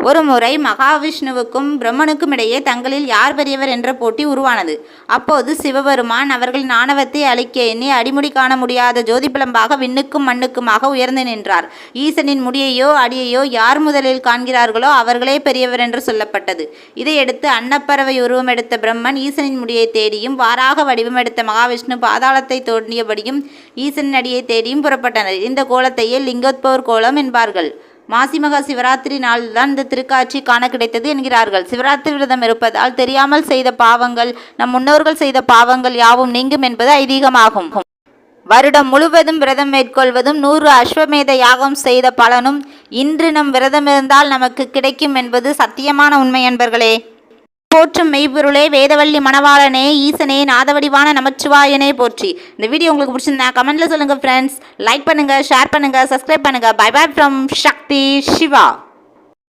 ஒருமுறை மகாவிஷ்ணுவுக்கும் பிரம்மனுக்கும் இடையே தங்களில் யார் பெரியவர் என்ற போட்டி உருவானது. அப்போது சிவபெருமான் அவர்களின் ஆணவத்தை அழிக்க எண்ணி அடிமுடி காண முடியாத ஜோதிபிளம்பாக விண்ணுக்கும் மண்ணுக்குமாக உயர்ந்து நின்றார். ஈசனின் முடியையோ அடியையோ யார் முதலில் காண்கிறார்களோ அவர்களே பெரியவர் என்று சொல்லப்பட்டது. இதையடுத்து அன்னப்பறவை உருவம் எடுத்த பிரம்மன் ஈசனின் முடியை தேடியும், வாராக வடிவம் எடுத்த மகாவிஷ்ணு பாதாளத்தை தோண்டியபடியும் ஈசனின் அடியை தேடியும் புறப்பட்டனர். இந்த கோலத்தையே லிங்கோத்பவர் கோலம் என்பார்கள். மாசிமகா சிவராத்திரி நாள்தான் இந்த திருக்காட்சி காண கிடைத்தது என்கிறார்கள். சிவராத்திரி விரதம் இருப்பதால் தெரியாமல் செய்த பாவங்கள், நம் முன்னோர்கள் செய்த பாவங்கள் யாவும் நீங்கும் என்பது ஐதீகமாகும். வருடம் முழுவதும் விரதம் மேற்கொள்வதும் 100 அஸ்வமேத யாகம் செய்த பலனும் இன்று நம் விரதம் இருந்தால் நமக்கு கிடைக்கும் என்பது சத்தியமான உண்மை என்பர்களே. போற்றும் மெய்ப்பொருளே, வேதவள்ளி மணவாளனே, ஈசனே, நாதவடிவான நமச்சிவாயனே போற்றி. இந்த வீடியோ உங்களுக்கு பிடிச்சிருந்தா கமெண்ட்ல சொல்லுங்க ஃப்ரெண்ட்ஸ். லைக் பண்ணுங்க, ஷேர் பண்ணுங்க, சப்ஸ்கிரைப் பண்ணுங்க. Bye bye from Sakthi Siva.